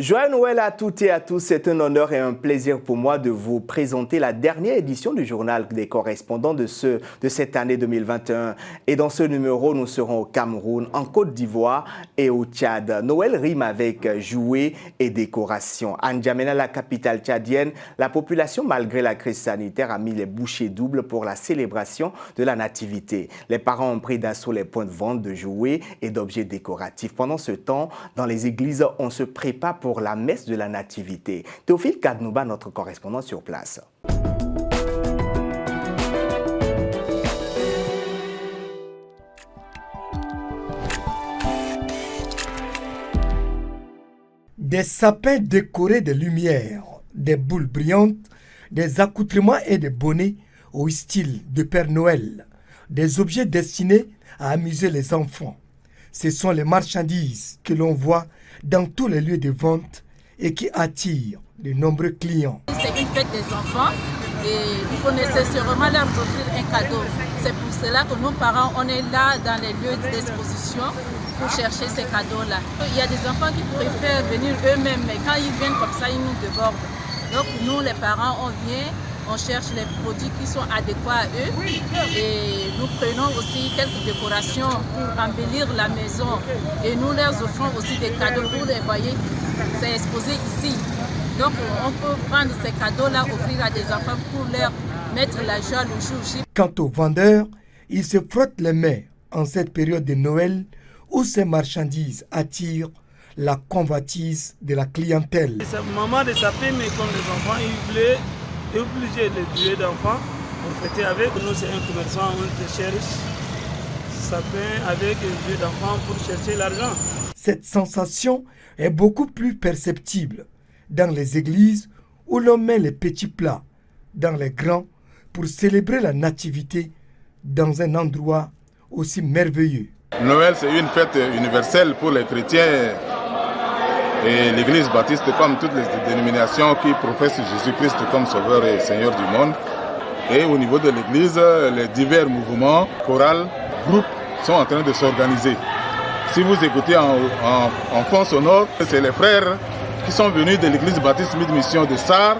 Joyeux Noël à toutes et à tous, c'est un honneur et un plaisir pour moi de vous présenter la dernière édition du journal des correspondants de cette année 2021. Et dans ce numéro, nous serons au Cameroun, en Côte d'Ivoire et au Tchad. Noël rime avec jouets et décoration. À N'Djamena, la capitale tchadienne, la population, malgré la crise sanitaire, a mis les bouchées doubles pour la célébration de la nativité. Les parents ont pris d'assaut les points de vente de jouets et d'objets décoratifs. Pendant ce temps, dans les églises, on se prépare pour la messe de la Nativité. Théophile Kadnouba, notre correspondant sur place. Des sapins décorés de lumière, des boules brillantes, des accoutrements et des bonnets au style de Père Noël, des objets destinés à amuser les enfants. Ce sont les marchandises que l'on voit dans tous les lieux de vente et qui attirent de nombreux clients. C'est une fête des enfants et il faut nécessairement leur offrir un cadeau. C'est pour cela que nos parents, on est là dans les lieux d'exposition pour chercher ces cadeaux-là. Il y a des enfants qui préfèrent venir eux-mêmes, mais quand ils viennent comme ça, ils nous débordent. Donc nous, les parents, on vient, on cherche les produits qui sont adéquats à eux et nous prenons aussi quelques décorations pour embellir la maison et nous leur offrons aussi des cadeaux pour les voyer, c'est exposé ici. Donc on peut prendre ces cadeaux-là, offrir à des enfants pour leur mettre la joie le jour J. Quant aux vendeurs, ils se frottent les mains en cette période de Noël où ces marchandises attirent la convoitise de la clientèle. C'est le moment de sapin, mais comme les enfants, ils voulaient obligé les jouets d'enfants pour fêter avec. Nous, c'est un commerçant, on cherche sapin avec les jouets d'enfants pour chercher l'argent. Cette sensation est beaucoup plus perceptible dans les églises où l'on met les petits plats dans les grands pour célébrer la nativité dans un endroit aussi merveilleux. Noël, c'est une fête universelle pour les chrétiens et l'Église baptiste, comme toutes les dénominations qui professent Jésus-Christ comme Sauveur et Seigneur du monde. Et au niveau de l'Église, les divers mouvements, chorales, groupes sont en train de s'organiser. Si vous écoutez en fond sonore, c'est les frères qui sont venus de l'Église baptiste Mid-Mission de Sarre,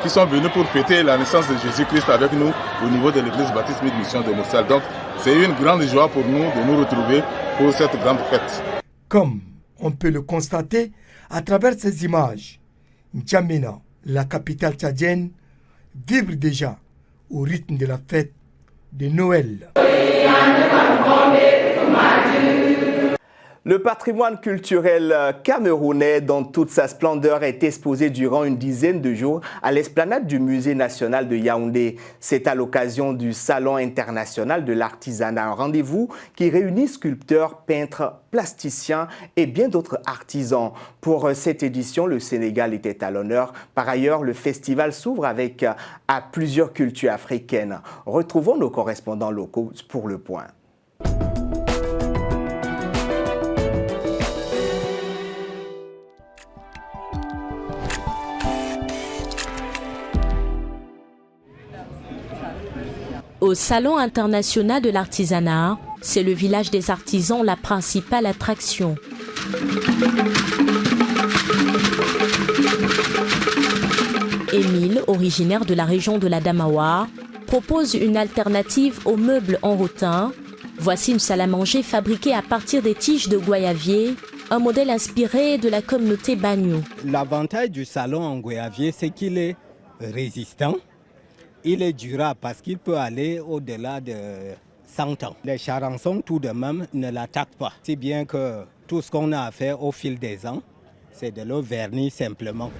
qui sont venus pour fêter la naissance de Jésus-Christ avec nous au niveau de l'Église baptiste Mid-Mission de Moussal. Donc c'est une grande joie pour nous de nous retrouver pour cette grande fête. Comme on peut le constater à travers ces images, N'Djamena, la capitale tchadienne, vibre déjà au rythme de la fête de Noël. Le patrimoine culturel camerounais dans toute sa splendeur est exposé durant une dizaine de jours à l'esplanade du Musée national de Yaoundé. C'est à l'occasion du Salon international de l'artisanat, un rendez-vous qui réunit sculpteurs, peintres, plasticiens et bien d'autres artisans. Pour cette édition, le Sénégal était à l'honneur. Par ailleurs, le festival s'ouvre avec à plusieurs cultures africaines. Retrouvons nos correspondants locaux pour le point. Au Salon international de l'artisanat, c'est le village des artisans la principale attraction. Émile, originaire de la région de la Damawa, propose une alternative aux meubles en rotin. Voici une salle à manger fabriquée à partir des tiges de goyavier, un modèle inspiré de la communauté Bagno. L'avantage du salon en goyavier, c'est qu'il est résistant. Il est durable parce qu'il peut aller au-delà de 100 ans. Les charançons, tout de même, ne l'attaquent pas. Si bien que tout ce qu'on a à faire au fil des ans, c'est de le vernis simplement.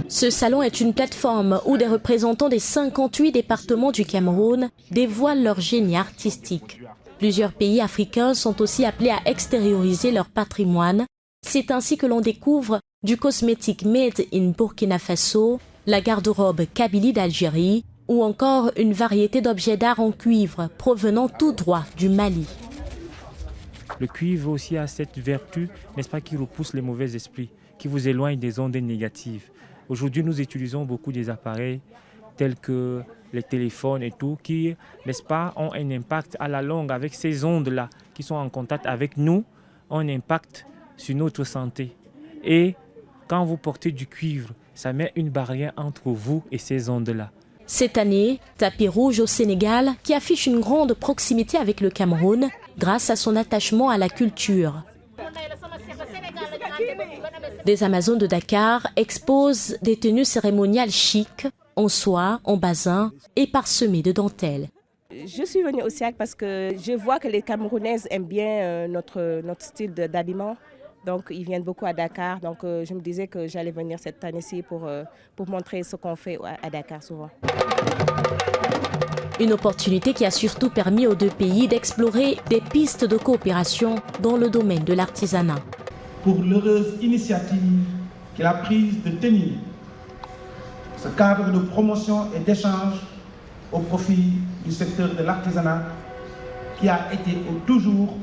Ce salon est une plateforme où des représentants des 58 départements du Cameroun dévoilent leur génie artistique. Plusieurs pays africains sont aussi appelés à extérioriser leur patrimoine. C'est ainsi que l'on découvre du cosmétique made in Burkina Faso, la garde-robe Kabylie d'Algérie ou encore une variété d'objets d'art en cuivre provenant tout droit du Mali. Le cuivre aussi a cette vertu, n'est-ce pas, qui repousse les mauvais esprits, qui vous éloigne des ondes négatives. Aujourd'hui, nous utilisons beaucoup des appareils tels que les téléphones et tout, qui, n'est-ce pas, ont un impact à la longue avec ces ondes-là qui sont en contact avec nous, ont un impact sur notre santé. Et quand vous portez du cuivre, ça met une barrière entre vous et ces ondes-là. Cette année, tapis rouge au Sénégal qui affiche une grande proximité avec le Cameroun grâce à son attachement à la culture. Des Amazones de Dakar exposent des tenues cérémoniales chic, en soie, en basin et parsemées de dentelles. Je suis venue au SIAC parce que je vois que les Camerounaises aiment bien notre style d'habillement. Donc ils viennent beaucoup à Dakar. Donc je me disais que j'allais venir cette année-ci pour montrer ce qu'on fait à Dakar souvent. Une opportunité qui a surtout permis aux deux pays d'explorer des pistes de coopération dans le domaine de l'artisanat. Pour l'heureuse initiative qu'il a prise de tenir ce cadre de promotion et d'échange au profit du secteur de l'artisanat qui a été toujours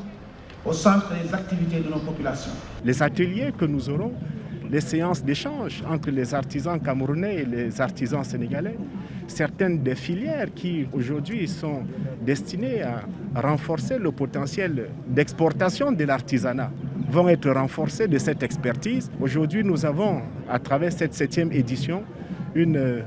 au centre des activités de nos populations. Les ateliers que nous aurons, les séances d'échange entre les artisans camerounais et les artisans sénégalais, certaines des filières qui aujourd'hui sont destinées à renforcer le potentiel d'exportation de l'artisanat vont être renforcées de cette expertise. Aujourd'hui, nous avons, à travers cette 7e édition, une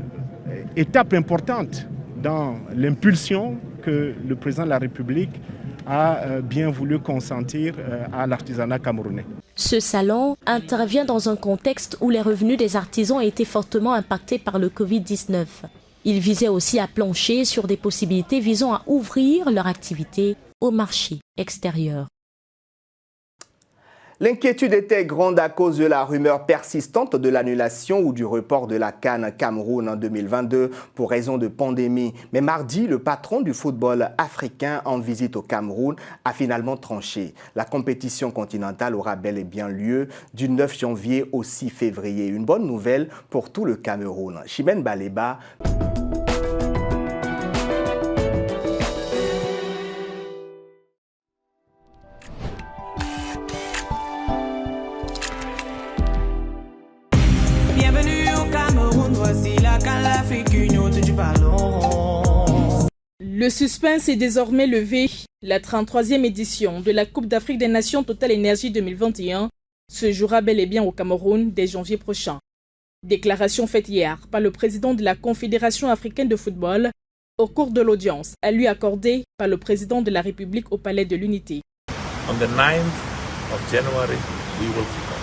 étape importante dans l'impulsion que le président de la République a bien voulu consentir à l'artisanat camerounais. Ce salon intervient dans un contexte où les revenus des artisans ont été fortement impactés par le Covid-19. Il visait aussi à plancher sur des possibilités visant à ouvrir leur activité au marché extérieur. L'inquiétude était grande à cause de la rumeur persistante de l'annulation ou du report de la CAN Cameroun en 2022 pour raison de pandémie. Mais mardi, le patron du football africain en visite au Cameroun a finalement tranché. La compétition continentale aura bel et bien lieu du 9 janvier au 6 février. Une bonne nouvelle pour tout le Cameroun. Chimène Baleba. Le suspense est désormais levé. La 33e édition de la Coupe d'Afrique des Nations Total Énergie 2021 se jouera bel et bien au Cameroun dès janvier prochain. Déclaration faite hier par le président de la Confédération africaine de football au cours de l'audience à lui accordée par le président de la République au Palais de l'Unité. On the 9th of January, we will kick off.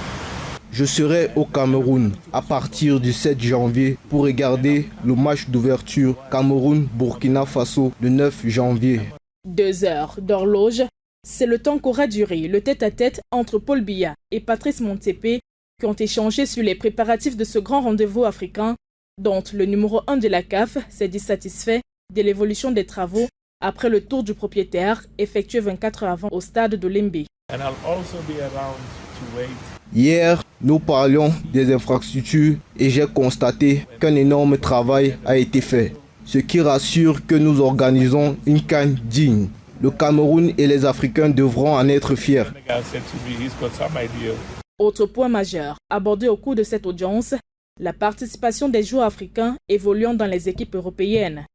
Je serai au Cameroun à partir du 7 janvier pour regarder le match d'ouverture Cameroun-Burkina Faso le 9 janvier. 2 heures d'horloge, c'est le temps qu'aura duré le tête-à-tête entre Paul Biya et Patrice Motsepe qui ont échangé sur les préparatifs de ce grand rendez-vous africain dont le numéro 1 de la CAF s'est dit satisfait de l'évolution des travaux après le tour du propriétaire effectué 24 heures avant au stade de Lembe. Hier, nous parlions des infrastructures et j'ai constaté qu'un énorme travail a été fait, ce qui rassure que nous organisons une CAN digne. Le Cameroun et les Africains devront en être fiers. Autre point majeur abordé au cours de cette audience, la participation des joueurs africains évoluant dans les équipes européennes.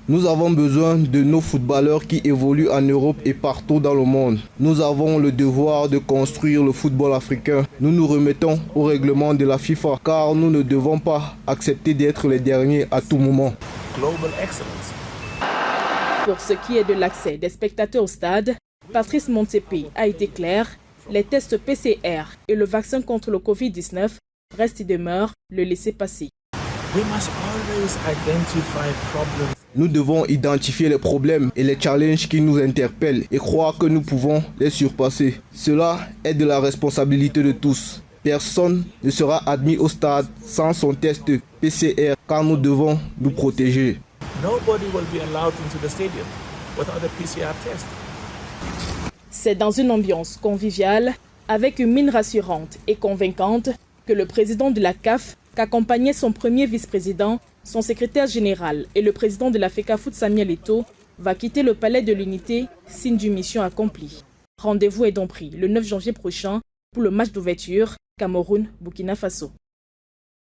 Nous avons besoin de nos footballeurs qui évoluent en Europe et partout dans le monde. Nous avons le devoir de construire le football africain. Nous nous remettons au règlement de la FIFA car nous ne devons pas accepter d'être les derniers à tout moment. Pour ce qui est de l'accès des spectateurs au stade, Patrice Motsepe a été clair, les tests PCR et le vaccin contre le Covid-19 restent et demeurent le laisser-passer. Nous devons identifier les problèmes et les challenges qui nous interpellent et croire que nous pouvons les surpasser. Cela est de la responsabilité de tous. Personne ne sera admis au stade sans son test PCR car nous devons nous protéger. C'est dans une ambiance conviviale, avec une mine rassurante et convaincante, que le président de la CAF, qu'accompagnait son premier vice-président, son secrétaire général et le président de la FECAFOOT Samuel Eto'o, va quitter le palais de l'Unité, signe d'une mission accomplie. Rendez-vous est donc pris le 9 janvier prochain pour le match d'ouverture Cameroun-Burkina Faso.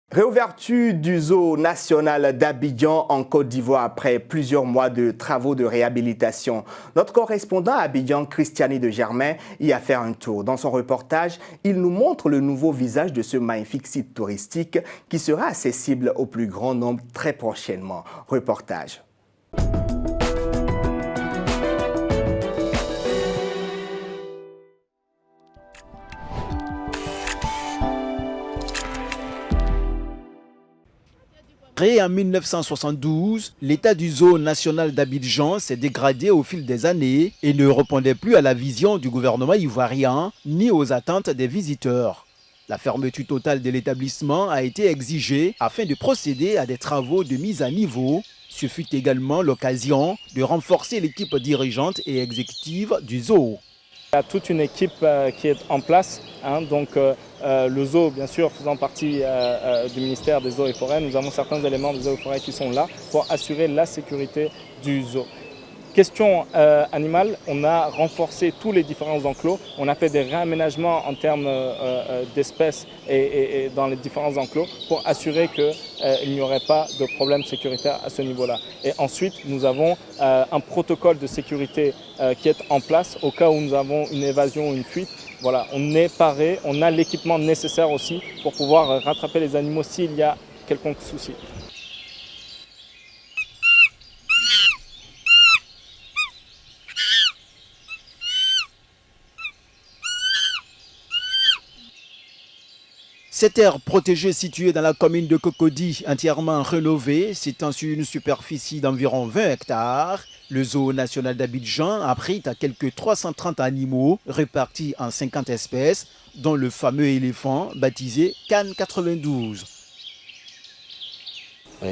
Réouverture du zoo national d'Abidjan en Côte d'Ivoire après plusieurs mois de travaux de réhabilitation. Notre correspondant à Abidjan, Christiani de Germain, y a fait un tour. Dans son reportage, il nous montre le nouveau visage de ce magnifique site touristique qui sera accessible au plus grand nombre très prochainement. Reportage. Créé en 1972, l'état du zoo national d'Abidjan s'est dégradé au fil des années et ne répondait plus à la vision du gouvernement ivoirien ni aux attentes des visiteurs. La fermeture totale de l'établissement a été exigée afin de procéder à des travaux de mise à niveau. Ce fut également l'occasion de renforcer l'équipe dirigeante et exécutive du zoo. Il y a toute une équipe qui est en place, le zoo bien sûr faisant partie du ministère des eaux et forêts. Nous avons certains éléments des eaux et forêts qui sont là pour assurer la sécurité du zoo. Question animale, on a renforcé tous les différents enclos, on a fait des réaménagements en termes d'espèces et dans les différents enclos pour assurer qu'il n'y aurait pas de problème sécuritaire à ce niveau-là. Et ensuite, nous avons un protocole de sécurité qui est en place au cas où nous avons une évasion ou une fuite. Voilà, on est paré, on a l'équipement nécessaire aussi pour pouvoir rattraper les animaux s'il y a quelconque souci. Cette aire protégée située dans la commune de Cocody, entièrement rénovée, s'étend sur une superficie d'environ 20 hectares. Le zoo national d'Abidjan abrite à quelques 330 animaux répartis en 50 espèces, dont le fameux éléphant baptisé Cannes 92.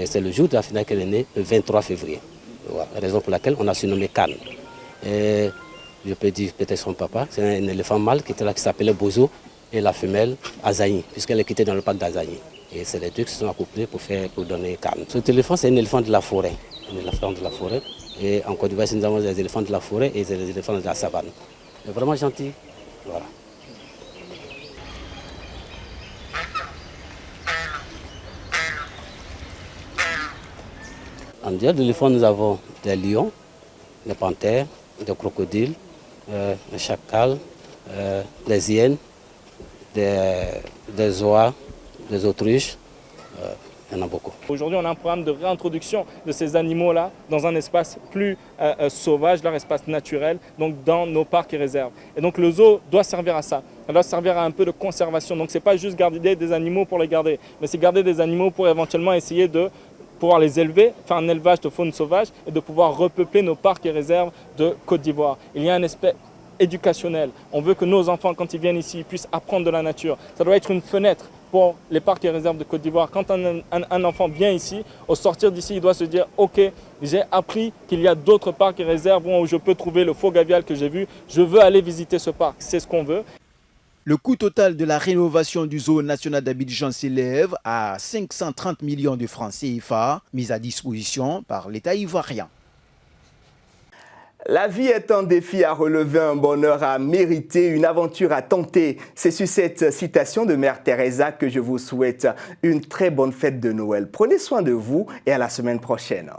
C'est le jour de la finale qu'elle est née, le 23 février. Voilà, raison pour laquelle on a surnommé Cannes. Et je peux dire peut-être son papa, c'est un éléphant mâle qui était là, qui s'appelait Bozo. Et la femelle Azaï, puisqu'elle est quittée dans le parc d'Azaï. Et c'est les deux qui se sont accouplés pour donner Cannes. Cet éléphant, c'est un éléphant de la forêt. Un éléphant de la forêt. Et en Côte d'Ivoire, nous avons des éléphants de la forêt et des éléphants de la savane. C'est vraiment gentil. Voilà. En dehors de l'éléphant, nous avons des lions, des panthères, des crocodiles, des chacals, des hyènes, des oies, des autruches, il y en a beaucoup. Aujourd'hui, on a un programme de réintroduction de ces animaux-là dans un espace plus sauvage, leur espace naturel, donc dans nos parcs et réserves. Et donc le zoo doit servir à ça. Ça doit servir à un peu de conservation. Donc ce n'est pas juste garder des animaux pour les garder, mais c'est garder des animaux pour éventuellement essayer de pouvoir les élever, faire un élevage de faune sauvage et de pouvoir repeupler nos parcs et réserves de Côte d'Ivoire. Il y a un aspect éducationnel. On veut que nos enfants, quand ils viennent ici, puissent apprendre de la nature. Ça doit être une fenêtre pour les parcs et réserves de Côte d'Ivoire. Quand un enfant vient ici, au sortir d'ici, il doit se dire « Ok, j'ai appris qu'il y a d'autres parcs et réserves où je peux trouver le faux gavial que j'ai vu. Je veux aller visiter ce parc. » C'est ce qu'on veut. Le coût total de la rénovation du zoo national d'Abidjan s'élève à 530 millions de francs CFA, mis à disposition par l'État ivoirien. La vie est un défi à relever, un bonheur à mériter, une aventure à tenter. C'est sur cette citation de Mère Teresa que je vous souhaite une très bonne fête de Noël. Prenez soin de vous et à la semaine prochaine.